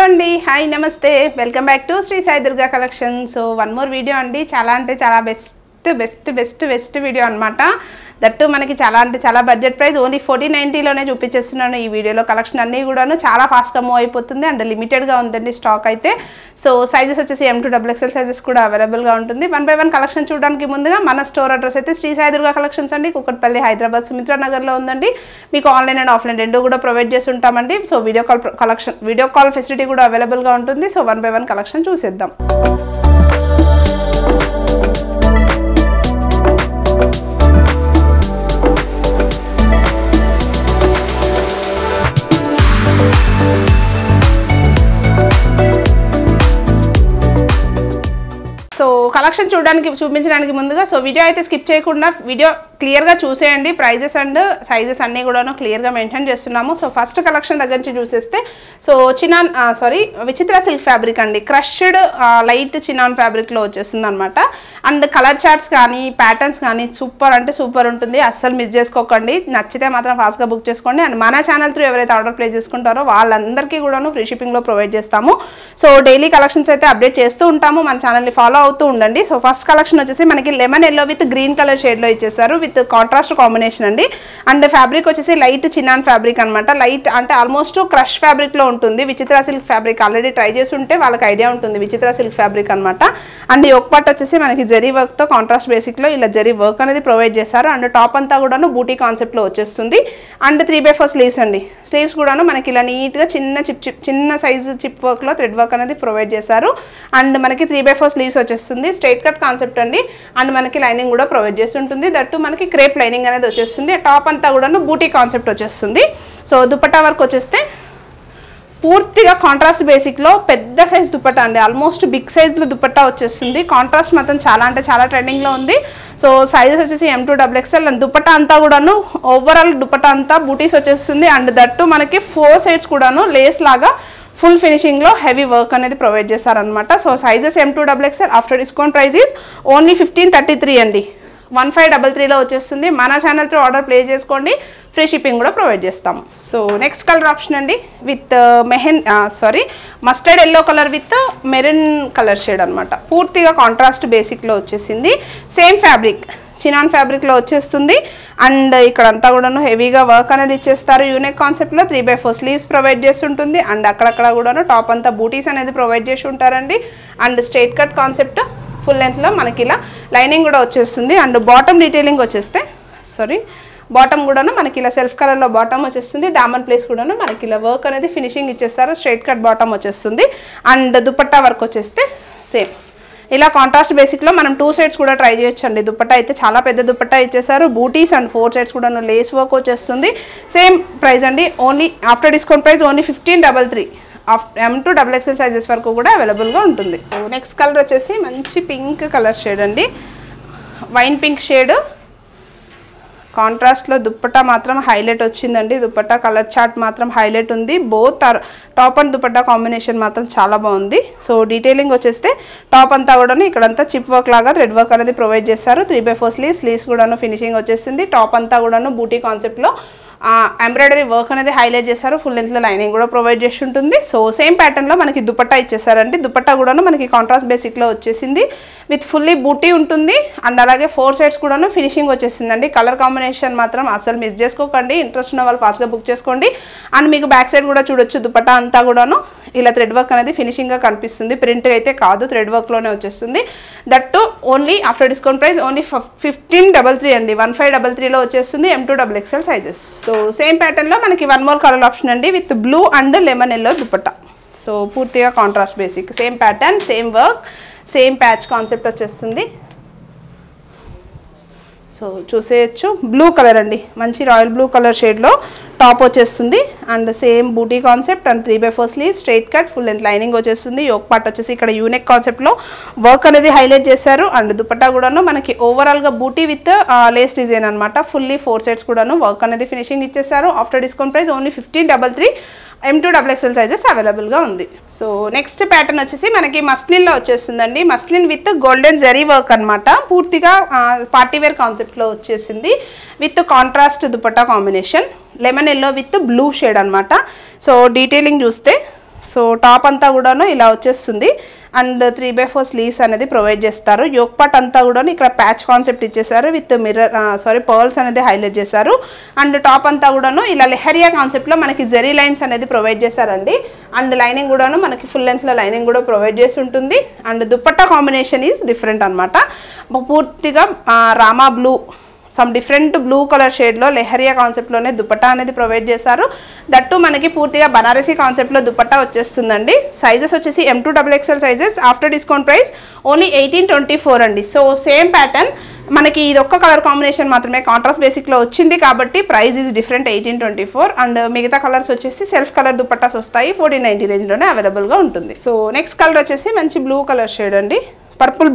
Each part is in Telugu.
హలో అండి, హాయ్ నమస్తే, welcome back to Shri Sai Durga collection. So one more video అండి. చాలా అంటే చాలా బెస్ట్ వీడియో అనమాట. దట్టు మనకి చాలా బడ్జెట్ ప్రైస్ ఓన్లీ 1490లోనే చూపించేస్తున్నాను. ఈ వీడియోలో కలెక్షన్ అన్నీ కూడాను చాలా ఫాస్ట్గా మూవ్ అయిపోతుంది అండ్ లిమిటెడ్గా ఉందండి స్టాక్ అయితే. సో సైజెస్ వచ్చేసి M2XXL సైజెస్ కూడా అవైలబుల్గా ఉంటుంది. 1 by 1 కలెక్షన్ చూడడానికి ముందుగా మన స్టోర్ అడ్రస్ అయితే శ్రీ సాయి దుర్గా కలెక్షన్స్ అండి, కుకట్పల్లి, హైదరాబాద్, సుమిత్రా నగర్లో ఉందండి. మీకు ఆన్లైన్ అండ్ ఆఫ్లైన్ రెండు కూడా ప్రొవైడ్ చేసి ఉంటామండి. సో వీడియో కాల్ ఫెసిలిటీ కూడా అవైలబుల్గా ఉంటుంది. సో 1 by 1 కలెక్షన్ చూసేద్దాం. సో కలెక్షన్ చూపించడానికి ముందుగా సో వీడియో అయితే స్కిప్ చేయకుండా వీడియో క్లియర్గా చూసేయండి. ప్రైజెస్ అండ్ సైజెస్ అన్నీ కూడాను క్లియర్గా మెన్షన్ చేస్తున్నాము. సో ఫస్ట్ కలెక్షన్ దగ్గర నుంచి చూసేస్తే సో విచిత్ర సిల్క్ ఫ్యాబ్రిక్ అండి, క్రష్డ్ లైట్ చినాన్ ఫ్యాబ్రిక్లో వచ్చేస్తుంది అనమాట. అండ్ కలర్ చార్ట్స్ కానీ ప్యాటర్న్స్ కానీ సూపర్ అంటే సూపర్ ఉంటుంది. అస్సలు మిస్ చేసుకోకండి. నచ్చితే మాత్రం ఫాస్ట్గా బుక్ చేసుకోండి. అండ్ మన ఛానల్ త్రూ ఎవరైతే ఆర్డర్ ప్లేస్ చేసుకుంటారో వాళ్ళందరికీ కూడాను ఫ్రీ షిప్పింగ్లో ప్రొవైడ్ చేస్తాము. సో డైలీ కలెక్షన్స్ అయితే అప్డేట్ చేస్తూ ఉంటాము. మన ఛానల్ని ఫాలో అవుతూ ఉండండి. సో ఫస్ట్ కలెక్షన్ వచ్చేసి మనకి lemon yellow with green colour షేడ్లో ఇచ్చేసారు విత్ కాంట్రాస్ట్ కాంబినేషన్ అండి. అండ్ ఫ్యాబ్రిక్ వచ్చేసి లైట్ చినాన్ ఫ్యాబ్రిక్ అనమాట. లైట్ అంటే ఆల్మోస్ట్ క్రష్ ఫ్యాబ్రిక్లో ఉంటుంది. విచిత్ర సిల్క్ ఫ్యాబ్రిక్ ఆల్రెడీ ట్రై చేసి ఉంటే వాళ్ళకి ఐడియా ఉంటుంది విచిత్ర సిల్క్ ఫ్యాబ్రిక్ అనమాట. అండ్ ఈ ఒక పార్ట్ వచ్చేసి మనకి జరీ వర్క్తో కాంట్రాస్ట్ బేసిక్లో ఇలా జరీ వర్క్ అనేది ప్రొవైడ్ చేస్తారు. అండ్ టాప్ అంతా కూడాను బూటీ కాన్సెప్ట్లో వచ్చేస్తుంది. అండ్ 3/4 స్లీవ్స్ అండి. స్లీవ్స్ కూడాను మనకి ఇలా నీట్గా చిన్న సైజు చిప్ వర్క్లో థ్రెడ్ వర్క్ అనేది ప్రొవైడ్ చేశారు. అండ్ మనకి 3/4 స్లీవ్స్ వచ్చేస్తుంది. స్ట్రైట్ కట్ కాన్సెప్ట్ అండి. అండ్ మనకి లైనింగ్ కూడా ప్రొవైడ్ చేస్తుంటుంది. దట్టు మనకి క్రేప్ లైనింగ్ అనేది వచ్చేస్తుంది. టాప్ అంతా కూడాను బూటీ కాన్సెప్ట్ వచ్చేస్తుంది. సో దుపట్టా వర్క్ వచ్చేస్తే పూర్తిగా కాంట్రాస్ట్ బేసిక్లో పెద్ద సైజ్ దుపట్టా అండి. ఆల్మోస్ట్ బిగ్ సైజ్లో దుపట్టా వచ్చేస్తుంది. కాంట్రాస్ట్ మాత్రం చాలా అంటే చాలా ట్రెండింగ్లో ఉంది. సో సైజెస్ వచ్చేసి M2XXL అండ్ దుపట్టా అంతా కూడాను ఓవరాల్ దుపట్టా అంతా బూటీస్ వచ్చేస్తుంది. అండ్ దట్టు మనకి 4 సైడ్స్ కూడాను లేస్ లాగా ఫుల్ ఫినిషింగ్లో హెవీ వర్క్ అనేది ప్రొవైడ్ చేశారనమాట. So sizes M2XXL after discount price is only 1533 అండి. 1533లో వచ్చేస్తుంది. మన ఛానల్ త్రూ ఆర్డర్ ప్లేస్ చేసుకోండి, ఫ్రీ షిప్పింగ్ కూడా ప్రొవైడ్ చేస్తాము. సో నెక్స్ట్ కలర్ ఆప్షన్ అండి with mustard yellow colour with maroon colour shade అనమాట. పూర్తిగా కాంట్రాస్ట్ బేసిక్లో వచ్చేసింది. సేమ్ ఫ్యాబ్రిక్ చినాన్ ఫ్యాబ్రిక్లో వచ్చేస్తుంది. అండ్ ఇక్కడంతా కూడాను హెవీగా వర్క్ అనేది ఇచ్చేస్తారు. యూనిక్ కాన్సెప్ట్లో 3/4 స్లీవ్స్ ప్రొవైడ్ చేస్తుంటుంది. అండ్ అక్కడక్కడ కూడాను టాప్ అంతా బూటీస్ అనేది ప్రొవైడ్ చేసి ఉంటారండి. And straight cut concept full లెంత్లో మనకి ఇలా లైనింగ్ కూడా వచ్చేస్తుంది. అండ్ బాటమ్ డీటెయిలింగ్ వచ్చేస్తే బాటమ్ కూడాను మనకి ఇలా సెల్ఫ్ కలర్లో బాటమ్ వచ్చేస్తుంది. దామన్ ప్లేస్ కూడాను మనకి ఇలా వర్క్ అనేది ఫినిషింగ్ ఇచ్చేస్తారు. స్ట్రైట్ కట్ బాటమ్ వచ్చేస్తుంది. అండ్ దుపట్టా వర్క్ వచ్చేస్తే సేమ్ ఇలా కాంట్రాస్ట్ బేసిక్లో మనం 2 సైడ్స్ కూడా ట్రై చేయొచ్చు అండి. దుపట్టా అయితే చాలా పెద్ద దుపట్టా ఇచ్చేసారు. బూటీస్ అండ్ 4 సైడ్స్ కూడా లేస్ వర్క్ వచ్చేస్తుంది. సేమ్ ప్రైస్ అండి. Only after discount price only 1533. M2XXL sizes వరకు కూడా అవైలబుల్గా ఉంటుంది. నెక్స్ట్ కలర్ వచ్చేసి మంచి పింక్ కలర్ షేడ్ అండి. వైన్ పింక్ షేడ్ కాంట్రాస్ట్లో దుపట్టా మాత్రం హైలైట్ వచ్చిందండి. దుపట్టా కలర్ చార్ట్ మాత్రం హైలైట్ ఉంది. Both top and dupatta combination మాత్రం చాలా బాగుంది. సో డీటెయిలింగ్ వచ్చేస్తే టాప్ అంతా కూడాను ఇక్కడంతా చిప్ వర్క్ లాగా థ్రెడ్ వర్క్ అనేది ప్రొవైడ్ చేస్తారు. 3/4 స్లీవ్స్ కూడాను ఫినిషింగ్ వచ్చేసింది. టాప్ అంతా కూడాను బూటీ కాన్సెప్ట్లో ఎంబ్రాయిడరీ వర్క్ అనేది హైలైట్ చేశారు. ఫుల్ లెంత్లో లైనింగ్ కూడా ప్రొవైడ్ చేసి ఉంటుంది. సో సేమ్ ప్యాటర్న్లో మనకి దుపట్టా ఇచ్చేసారండి. దుపట్టా కూడాను మనకి కాంట్రాస్ట్ బేసిక్లో వచ్చేసింది విత్ ఫుల్లీ బూటీ ఉంటుంది. అండ్ అలాగే 4 సైడ్స్ కూడాను ఫినిషింగ్ వచ్చేసిందండి. కలర్ కాంబినేషన్ మాత్రం అసలు మిస్ చేసుకోకండి. ఇంట్రెస్ట్ ఉన్న వాళ్ళు ఫాస్ట్గా బుక్ చేసుకోండి. అండ్ మీకు బ్యాక్ సైడ్ కూడా చూడొచ్చు. దుపట్టా అంతా కూడాను ఇలా థ్రెడ్ వర్క్ అనేది ఫినిషింగ్గా కనిపిస్తుంది. ప్రింట్ అయితే కాదు, థ్రెడ్ వర్క్లోనే వచ్చేస్తుంది. That only after discount price only 1533 అండి. 1533లో వచ్చేస్తుంది M2XXL సైజెస్. సో సేమ్ ప్యాటర్న్లో మనకి 1 మోర్ కలర్ ఆప్షన్ అండి with blue and lemon yellow dupatta. So పూర్తిగా contrast basic, same pattern, same work, same patch concept వచ్చేస్తుంది. సో చూసేయచ్చు. బ్లూ కలర్ అండి, మంచి రాయల్ బ్లూ కలర్ షేడ్లో టాప్ వచ్చేస్తుంది. And same buti concept and 3/4 sleeve straight cut full length lining వచ్చేస్తుంది. యోక్ పార్ట్ వచ్చేసి ఇక్కడ యూనిక్ కాన్సెప్ట్లో వర్క్ అనేది హైలైట్ చేశారు. అండ్ దుపట్టా కూడాను మనకి ఓవరాల్గా బూటీ విత్ లేస్ డిజైన్ అనమాట. ఫుల్లీ 4 సైడ్స్ కూడాను వర్క్ అనేది ఫినిషింగ్ ఇచ్చేసారు. After discount price only 1533. M2XXL sizes అవైలబుల్గా ఉంది. సో నెక్స్ట్ ప్యాటర్న్ వచ్చేసి మనకి మస్లిన్లో వచ్చేస్తుందండి. Muslin with golden zari work అనమాట. పూర్తిగా పార్టీవేర్ కాన్సెప్ట్లో వచ్చేసింది with contrast dupatta combination. Lemon yellow with blue shade అనమాట. సో డీటెయిలింగ్ చూస్తే సో టాప్ అంతా కూడాను ఇలా వచ్చేస్తుంది అండ్ 3/4 స్లీవ్స్ అనేది ప్రొవైడ్ చేస్తారు. యోక్ పార్ట్ అంతా కూడాను ఇక్కడ ప్యాచ్ కాన్సెప్ట్ ఇచ్చేసారు విత్ మిర్రర్ పర్ల్స్ అనేది హైలైట్ చేశారు. అండ్ టాప్ అంతా కూడాను ఇలా లెహరియా కాన్సెప్ట్లో మనకి జెరీ లైన్స్ అనేది ప్రొవైడ్ చేశారండి. అండ్ లైనింగ్ కూడాను మనకి ఫుల్ లెంత్లో లైనింగ్ కూడా ప్రొవైడ్ చేసి ఉంటుంది. And dupatta combination is different అనమాట. పూర్తిగా Rama blue some different blue colour షేడ్లో లెహరియా కాన్సెప్ట్లోనే దుపట్టా అనేది ప్రొవైడ్ చేశారు. దట్టు మనకి పూర్తిగా బనారసీ కాన్సెప్ట్లో దుపట్టా వచ్చేస్తుందండి. సైజెస్ వచ్చేసి M2XXL sizes. After discount price only 1824 అండి. సో సేమ్ ప్యాటర్న్ మనకి ఇది ఒక్క కలర్ కాంబినేషన్ మాత్రమే కాంట్రాస్ట్ బేసిక్లో వచ్చింది కాబట్టి ప్రైస్ ఈజ్ డిఫరెంట్ 1824. అండ్ మిగతా కలర్స్ వచ్చేసి సెల్ఫ్ కలర్ దుపట్టాస్ వస్తాయి 1490 రేంజ్లోనే అవైలబుల్గా ఉంటుంది. సో నెక్స్ట్ కలర్ వచ్చేసి మంచి బ్లూ కలర్ షేడ్ అండి. Purple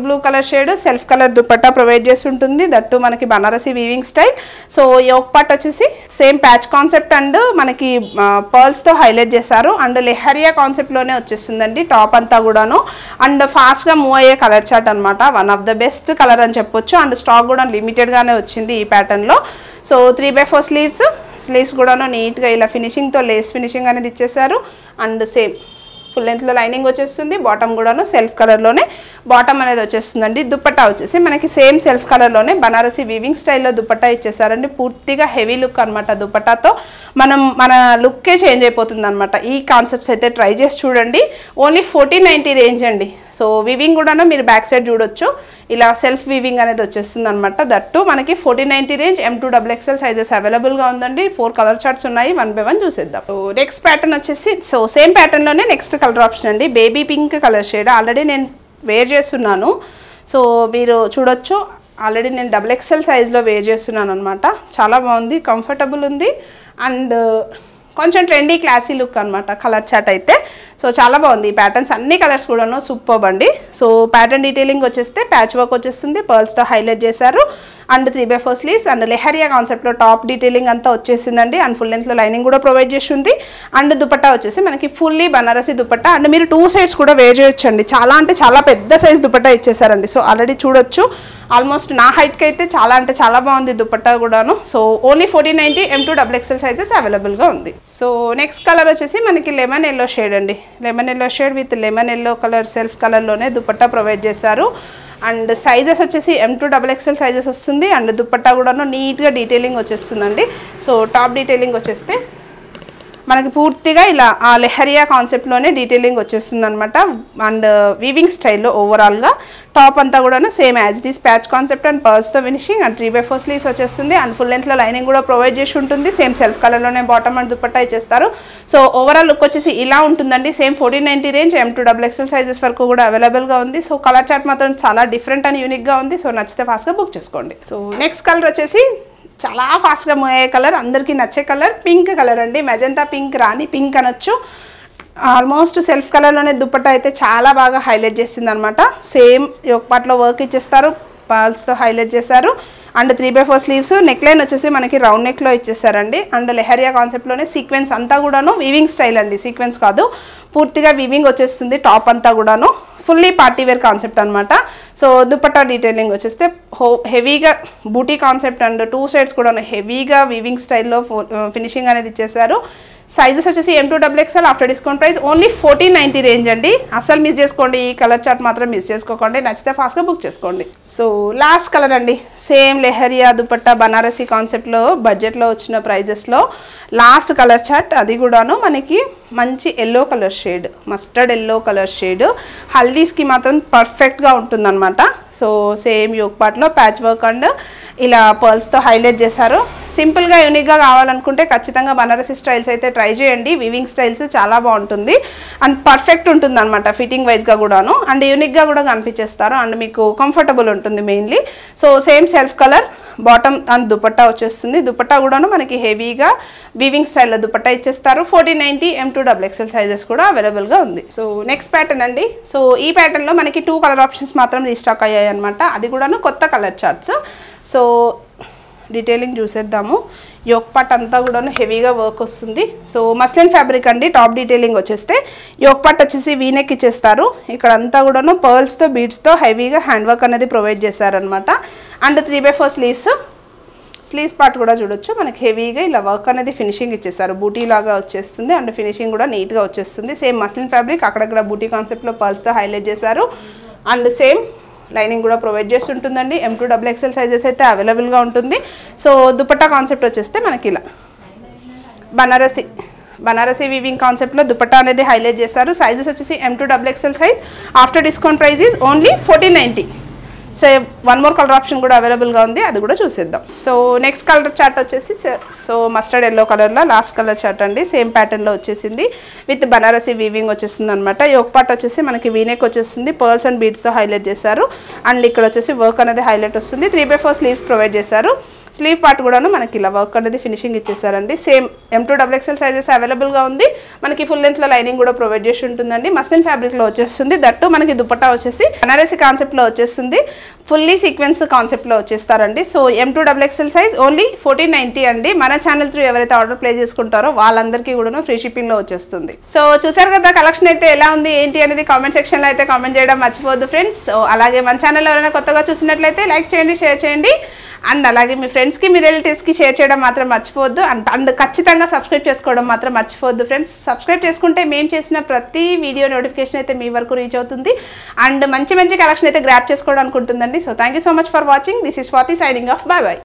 blue colour shade self colour dupatta provide చేసి ఉంటుంది. దట్టు మనకి Banarasi weaving style. So yoke part వచ్చేసి సేమ్ ప్యాచ్ కాన్సెప్ట్ అండ్ మనకి పర్ల్స్తో హైలైట్ చేశారు. అండ్ లెహరియా కాన్సెప్ట్లోనే వచ్చేస్తుందండి టాప్ అంతా కూడాను. అండ్ ఫాస్ట్గా మూవ్ అయ్యే కలర్ చార్ట్ అనమాట. One of the best colour అని చెప్పొచ్చు. అండ్ స్టాక్ కూడా లిమిటెడ్గానే వచ్చింది ఈ ప్యాటర్న్లో. సో 3/4 స్లీవ్స్ కూడాను నీట్గా ఇలా ఫినిషింగ్తో లేస్ ఫినిషింగ్ అనేది ఇచ్చేసారు. అండ్ సేమ్ ఫుల్ లెంత్లో లైనింగ్ వచ్చేస్తుంది. బాటమ్ కూడాను సెల్ఫ్ కలర్లోనే బాటమ్ అనేది వచ్చేస్తుందండి. దుపట్టా వచ్చేసి మనకి సేమ్ సెల్ఫ్ కలర్లోనే బనారసీ వీవింగ్ స్టైల్లో దుపట్టా ఇచ్చేసారండి. పూర్తిగా హెవీ లుక్ అనమాట. దుపట్టాతో మన లుక్కే చేంజ్ అయిపోతుంది అనమాట. ఈ కాన్సెప్ట్స్ అయితే ట్రై చేసి చూడండి. ఓన్లీ 1490 రేంజ్ అండి. సో వీవింగ్ కూడాను మీరు బ్యాక్ సైడ్ చూడొచ్చు. ఇలా సెల్ఫ్ వీవింగ్ అనేది వచ్చేస్తుంది అనమాట. దట్టు మనకి 1490 రేంజ్ M2XXL సైజెస్ అవైలబుల్గా ఉందండి. 4 కలర్ చార్ట్స్ ఉన్నాయి. 1 by 1 చూసేద్దాం. సో నెక్స్ట్ ప్యాటర్న్ వచ్చేసి సేమ్ ప్యాటర్న్లోనే నెక్స్ట్ కలర్ ఆప్షన్ అండి. Baby pink colour shade. Already నేను వేర్ చేస్తున్నాను. సో మీరు చూడొచ్చు. ఆల్రెడీ నేను XXL సైజ్లో వేర్ చేస్తున్నాను అనమాట. చాలా బాగుంది, కంఫర్టబుల్ ఉంది అండ్ కొంచెం ట్రెండీ క్లాసీ లుక్ అనమాట కలర్ చార్ట్ అయితే. సో చాలా బాగుంది. ఈ ప్యాటర్న్స్ అన్ని కలర్స్ కూడాను సూపర్బ్ అండి. సో ప్యాటర్న్ డీటెయిలింగ్ వచ్చేస్తే ప్యాచ్ వర్క్ వచ్చేస్తుంది. పర్ల్స్తో హైలైట్ చేశారు. అండ్ 3/4 స్లీవ్స్ అండ్ లెహరియా కాన్సెప్ట్లో టాప్ డీటెయిలింగ్ అంతా వచ్చేసిందండి. అండ్ ఫుల్ లెంత్లో లైనింగ్ కూడా ప్రొవైడ్ చేసి ఉంది. అండ్ దుపట్టా వచ్చేసి మనకి ఫుల్లీ బనారసీ దుపట్టా. అండ్ మీరు 2 సైడ్స్ కూడా వేర్ చేయొచ్చండి. చాలా అంటే చాలా పెద్ద సైజ్ దుపట్టా ఇచ్చేసారండి. సో ఆల్రెడీ చూడొచ్చు. ఆల్మోస్ట్ నా హైట్కి అయితే చాలా అంటే చాలా బాగుంది దుపట్టా కూడాను. సో ఓన్లీ 1490 M2XXL సైజెస్ అవైలబుల్గా ఉంది. సో నెక్స్ట్ కలర్ వచ్చేసి మనకి లెమన్ ఎల్లో షేడ్ అండి. Lemon yellow shade with lemon yellow colour self కలర్లోనే దుపట్టా ప్రొవైడ్ చేశారు. అండ్ సైజెస్ వచ్చేసి M2XXL సైజెస్ వస్తుంది. అండ్ దుపట్టా కూడాను నీట్గా డీటెయిలింగ్ వచ్చేస్తుందండి. సో టాప్ డీటెయిలింగ్ వచ్చేస్తే మనకి పూర్తిగా ఇలా ఆ లెహరియా కాన్సెప్ట్లోనే డీటెయిలింగ్ వచ్చేస్తుంది అనమాట. అండ్ వీవింగ్ స్టైల్లో ఓవరాల్గా టాప్ అంతా కూడాను same as it is patch concept and పర్ల్స్తో ఫినిషింగ్ అండ్ 3/4 స్లీవ్స్ వచ్చేస్తుంది. అండ్ ఫుల్ లెంత్లో లైనింగ్ కూడా ప్రొవైడ్ చేసి ఉంటుంది. సేమ్ సెల్ఫ్ కలర్లోనే బాటమ్ అండ్ దుపట్టా ఇచ్చేస్తారు. సో ఓవరాల్ లుక్ వచ్చేసి ఇలా ఉంటుందండి. సేమ్ 1490 రేంజ్ M2XXL సైజెస్ వరకు కూడా అవైలబుల్గా ఉంది. సో కలర్ చార్ట్ మాత్రం చాలా డిఫరెంట్ అండ్ యూనిక్గా ఉంది. సో నచ్చితే ఫాస్ట్గా బుక్ చేసుకోండి. సో నెక్స్ట్ కలర్ వచ్చేసి చాలా ఫాస్ట్గా మూవ్ అయ్యే కలర్, అందరికీ నచ్చే కలర్, పింక్ కలర్ అండి. మెజంతా పింక్, రాణి పింక్ అనొచ్చు. ఆల్మోస్ట్ సెల్ఫ్ కలర్లోనే దుపట్టా అయితే చాలా బాగా హైలైట్ చేసింది అనమాట. సేమ్ యోక్ పార్ట్లో వర్క్ ఇచ్చేస్తారు. పర్ల్స్తో హైలైట్ చేశారు. And 3/4 sleeves. నెక్ లైన్ వచ్చేసి మనకి రౌండ్ నెక్లో ఇచ్చేసారండి. అండ్ లెహరియా కాన్సెప్ట్లోనే సీక్వెన్స్ అంతా కూడాను వీవింగ్ స్టైల్ అండి. సీక్వెన్స్ కాదు, పూర్తిగా వీవింగ్ వచ్చేస్తుంది. టాప్ అంతా కూడాను ఫుల్లీ పార్టీ వేర్ కాన్సెప్ట్ అనమాట. సో దుపట్టా డీటెయిలింగ్ వచ్చేస్తే హెవీగా బూటీ కాన్సెప్ట్ అండ్ 2 సైడ్స్ కూడా హెవీగా వీవింగ్ స్టైల్లో ఫినిషింగ్ అనేది ఇచ్చేసారు. సైజెస్ వచ్చేసి M2XXL. After discount price only 1490 range అండి. అసలు మిస్ చేసుకోండి. ఈ కలర్ చార్ట్ మాత్రం మిస్ చేసుకోకండి. నచ్చితే ఫాస్ట్గా బుక్ చేసుకోండి. సో లాస్ట్ కలర్ అండి. సేమ్ లెహరియా దుపట్టా బనారసీ కాన్సెప్ట్లో బడ్జెట్లో వచ్చిన ప్రైజెస్లో లాస్ట్ కలర్ చార్ట్. అది కూడాను మనకి మంచి yellow colour shade, mustard yellow colour shade. హల్దీస్కి మాత్రం పర్ఫెక్ట్గా ఉంటుందన్నమాట. సో సేమ్ యోక్ పార్ట్లో ప్యాచ్ వర్క్ అండ్ ఇలా పర్ల్స్తో హైలైట్ చేశారు. సింపుల్గా యూనిక్గా కావాలనుకుంటే ఖచ్చితంగా బనారసీ స్టైల్స్ అయితే ట్రై చేయండి. వీవింగ్ స్టైల్స్ చాలా బాగుంటుంది అండ్ పర్ఫెక్ట్ ఉంటుంది అనమాట ఫిట్టింగ్ వైజ్గా కూడాను. అండ్ యూనిక్గా కూడా కనిపించేస్తారు అండ్ మీకు కంఫర్టబుల్ ఉంటుంది mainly. So same self colour bottom and dupatta వచ్చేస్తుంది. దుపట్టా కూడాను మనకి హెవీగా వీవింగ్ స్టైల్లో దుపట్టా ఇచ్చేస్తారు. 1490 M2XXL సైజెస్ కూడా అవైలబుల్గా ఉంది. సో నెక్స్ట్ ప్యాటర్న్ అండి. సో ఈ ప్యాటర్న్లో మనకి 2 కలర్ ఆప్షన్స్ మాత్రం రీస్టాక్ అయ్యాయి అనమాట. అది కూడాను కొత్త కలర్ చార్ట్స్. సో డీటెయిలింగ్ చూసేద్దాము. యోక్ పార్ట్ అంతా కూడాను హెవీగా వర్క్ వస్తుంది. సో మస్లిన్ ఫ్యాబ్రిక్ అండి. టాప్ డీటెయిలింగ్ వచ్చేస్తే యోక్ పార్ట్ వచ్చేసి వీనెక్ ఇచ్చేస్తారు. ఇక్కడ అంతా కూడాను పర్ల్స్తో బీడ్స్తో హెవీగా హ్యాండ్ వర్క్ అనేది ప్రొవైడ్ చేశారనమాట. And 3/4 sleeves. స్లీవ్స్ పార్ట్ కూడా చూడొచ్చు మనకి హెవీగా ఇలా వర్క్ అనేది ఫినిషింగ్ ఇచ్చేస్తారు, బూటీ లాగా వచ్చేస్తుంది అండ్ ఫినిషింగ్ కూడా నీట్గా వచ్చేస్తుంది. సేమ్ మస్లిన్ ఫ్యాబ్రిక్, అక్కడక్కడ బూటీ కాన్సెప్ట్లో పర్ల్స్తో హైలైట్ చేశారు అండ్ సేమ్ లైనింగ్ కూడా ప్రొవైడ్ చేసి ఉంటుందండి. M2XXL సైజెస్ అయితే అవైలబుల్గా ఉంటుంది. సో దుపట్టా కాన్సెప్ట్ వచ్చేస్తే మనకి ఇలా బనారసి వీవింగ్ కాన్సెప్ట్లో దుపట్టా అనేది హైలైట్ చేశారు. సైజెస్ వచ్చేసి M2XXL size. After discount price is only 1490. So one more colour option కూడా అవైలబుల్గా ఉంది, అది కూడా చూసేద్దాం. సో నెక్స్ట్ కలర్ చార్ట్ వచ్చేసి సో మస్టర్డ్ ఎల్లో కలర్లో లాస్ట్ కలర్ చార్ట్ అండి. సేమ్ ప్యాటర్న్లో వచ్చేసింది విత్ బనారసి వీవింగ్ వచ్చేస్తుంది అనమాట. యోక్ పార్ట్ వచ్చేసి మనకి వీనెక్ వచ్చేస్తుంది, పర్ల్స్ అండ్ బీడ్స్తో హైలైట్ చేశారు అండ్ ఇక్కడ వచ్చేసి వర్క్ అనేది హైలైట్ వస్తుంది. 3/4 స్లీవ్స్ ప్రొవైడ్ చేశారు. స్లీవ్ పార్ట్ కూడాను మనకి ఇలా వర్క్ అనేది ఫినిషింగ్ ఇచ్చేసారండి. సేమ్ M2XXL సైజెస్ అవైలబుల్గా ఉంది. మనకి ఫుల్ లెంత్లో లైనింగ్ కూడా ప్రొవైడ్ చేసి ఉంటుందండి. మస్లిన్ ఫ్యాబ్రిక్లో వచ్చేస్తుంది. దట్టు మనకి దుపట్టా వచ్చేసి బనారసి కాన్సెప్ట్లో వచ్చేస్తుంది, ఫుల్లీ సీక్వెన్స్ కాన్సెప్ట్లో వచ్చేస్తారండి. సో M2XXL సైజ్ ఓన్లీ 1490 అండి. మన ఛానల్ త్రూ ఎవరైతే ఆర్డర్ ప్లేస్ చేసుకుంటారో వాళ్ళందరికీ కూడా ఫ్రీ షిప్పింగ్లో వచ్చేస్తుంది. సో చూసారు కదా కలెక్షన్ అయితే ఎలా ఉంది ఏంటి అనేది కామెంట్ సెక్షన్లో అయితే కామెంట్ చేయడం మర్చిపోవద్దు ఫ్రెండ్స్. సో అలాగే మన ఛానల్ ఎవరైనా కొత్తగా చూసినట్లయితే లైక్ చేయండి, షేర్ చేయండి అండ్ అలాగే మీ ఫ్రెండ్స్కి మీ రిలేటివ్స్కి షేర్ చేయడం మాత్రం మర్చిపోవద్దు అండ్ ఖచ్చితంగా సబ్స్క్రైబ్ చేసుకోవడం మాత్రం మర్చిపోవద్దు ఫ్రెండ్స్. సబ్స్క్రైబ్ చేసుకుంటే మేము చేసిన ప్రతి వీడియో నోటిఫికేషన్ అయితే మీ వరకు రీచ్ అవుతుంది అండ్ మంచి కలెక్షన్ అయితే గ్రాప్ చేసుకోవడానికి ఉంటుందండి. So thank you so much for watching. This is Swathi signing off. By by.